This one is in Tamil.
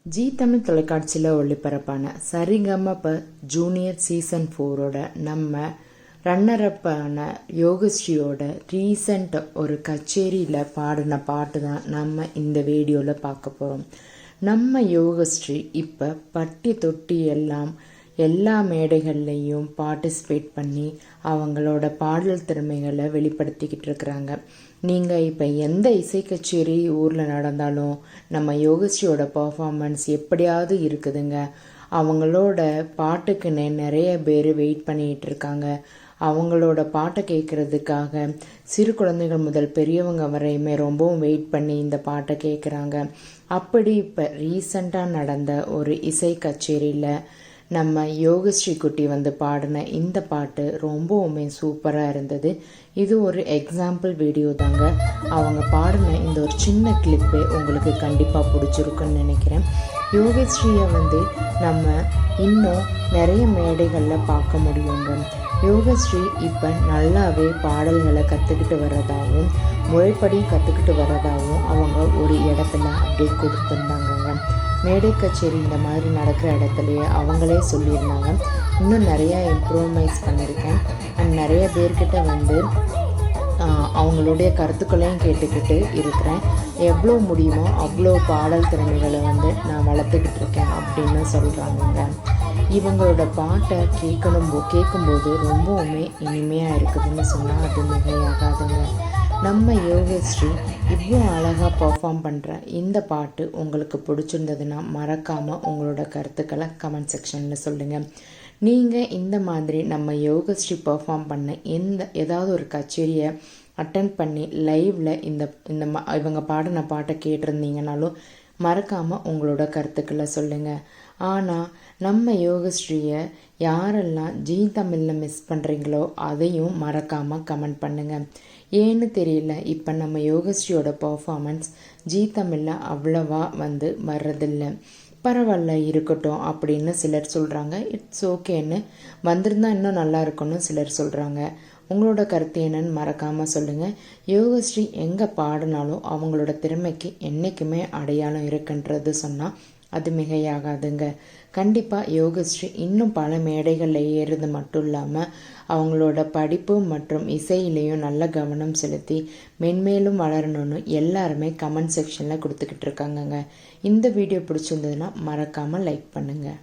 ஜி தமிழ் தொலைக்காட்சியில் ஒளிபரப்பான சரிகமப ஜூனியர் சீசன் 4ஓட நம்ம ரன்னரப்பான யோகஸ்ரீயோட ரீசண்ட் ஒரு கச்சேரியில் பாடின பாட்டு தான் நம்ம இந்த வீடியோவில் பார்க்க போகிறோம். நம்ம யோகஸ்ரீ இப்போ பட்டி தொட்டி எல்லா மேடைகள்லையும் பார்ட்டிசிபேட் பண்ணி அவங்களோட பாடல் திறமைகளை வெளிப்படுத்திக்கிட்டு இருக்கிறாங்க. நீங்கள் இப்போ எந்த இசை கச்சேரி ஊரில் நடந்தாலும் நம்ம யோகஸ்ரீயோட பர்ஃபார்மன்ஸ் எப்படியாவது இருக்குதுங்க. அவங்களோட பாட்டுக்குன்னு நிறைய பேர் வெயிட் பண்ணிகிட்டு இருக்காங்க. அவங்களோட பாட்டை கேட்குறதுக்காக சிறு குழந்தைகள் முதல் பெரியவங்க வரையுமே ரொம்பவும் வெயிட் பண்ணி இந்த பாட்டை கேட்குறாங்க. அப்படி இப்போ ரீசண்டாக நடந்த ஒரு இசை கச்சேரியில் நம்ம யோகஸ்ரீ குட்டி வந்து பாடின இந்த பாட்டு ரொம்பவுமே சூப்பராக இருந்தது. இது ஒரு எக்ஸாம்பிள் வீடியோ தாங்க. அவங்க பாடின இந்த ஒரு சின்ன கிளிப்பே உங்களுக்கு கண்டிப்பாக பிடிச்சிருக்குன்னு நினைக்கிறேன். யோகஸ்ரீயை வந்து நம்ம இன்னும் நிறைய மேடைகளில் பார்க்க முடியுங்க. யோகஸ்ரீ இப்போ நல்லாவே பாடல்களை கற்றுக்கிட்டு வர்றதாகவும் முறைப்படி கற்றுக்கிட்டு வர்றதாகவும் அவங்க ஒரு இடத்துல அப்டேட் கொடுத்துருந்தாங்க. மேடை கச்சேரி இந்த மாதிரி நடக்கிற இடத்துலையே அவங்களே சொல்லியிருந்தாங்க, இன்னும் நிறையா இம்ப்ரூவ்மைஸ் பண்ணியிருக்கேன் அண்ட் நிறைய பேர்கிட்ட வந்து அவங்களுடைய கருத்துக்களையும் கேட்டுக்கிட்டு இருக்கிறேன். எவ்வளோ முடியுமோ அவ்வளோ பாடல் திறமைகளை வந்து நான் வளர்த்துக்கிட்டு இருக்கேன் அப்படின்னு சொல்கிறாங்க. இவங்களோட பாட்டை கேட்கும்போது ரொம்பவுமே இனிமையாக இருக்குதுன்னு சொன்னால் அது மிகையாகாதுங்க. நம்ம யோகஸ்ரீ இவ்வளோ அழகாக பர்ஃபார்ம் பண்ணுற இந்த பாட்டு உங்களுக்கு பிடிச்சிருந்ததுன்னா மறக்காமல் உங்களோட கருத்துக்களை கமெண்ட் செக்ஷனில் சொல்லுங்கள். நீங்கள் இந்த மாதிரி நம்ம யோகஸ்ரீ பர்ஃபார்ம் பண்ண ஏதாவது ஒரு கச்சேரியை அட்டன் பண்ணி லைவில் இவங்க பாடின பாட்டை கேட்டிருந்தீங்கனாலும் மறக்காமல் உங்களோட கருத்துக்களை சொல்லுங்கள். ஆனால் நம்ம யோகஸ்ரீயை யாரெல்லாம் ஜி தமிழில் மிஸ் பண்ணுறீங்களோ அதையும் மறக்காமல் கமெண்ட் பண்ணுங்கள். ஏன்னு தெரியல, இப்போ நம்ம யோகஸ்ரீயோட பர்ஃபார்மன்ஸ் ஜி தமிழில் அவ்வளவா வந்து வர்றதில்லை. பரவாயில்ல இருக்கட்டும் அப்படின்னு சிலர் சொல்கிறாங்க. இட்ஸ் ஓகேன்னு வந்திருந்தால் இன்னும் நல்லா இருக்குன்னு சிலர் சொல்கிறாங்க. உங்களோட கருத்து என்னன்னு மறக்காமல் சொல்லுங்கள். யோகஸ்ரீ எங்கே பாடினாலும் அவங்களோட திறமைக்கு என்றைக்குமே அடையாளம் இருக்குன்றது சொன்னால் அது மிகையாகாதுங்க. கண்டிப்பாக யோகஸ்ரீ இன்னும் பல மேடைகளில் ஏறுறது மட்டும் இல்லாமல் அவங்களோட படிப்பு மற்றும் இசையிலையும் நல்ல கவனம் செலுத்தி மென்மேலும் வளரணும்னு எல்லாருமே கமெண்ட் செக்ஷனில் கொடுத்துக்கிட்டு இருக்காங்கங்க. இந்த வீடியோ பிடிச்சிருந்ததுன்னா மறக்காமல் லைக் பண்ணுங்கள்.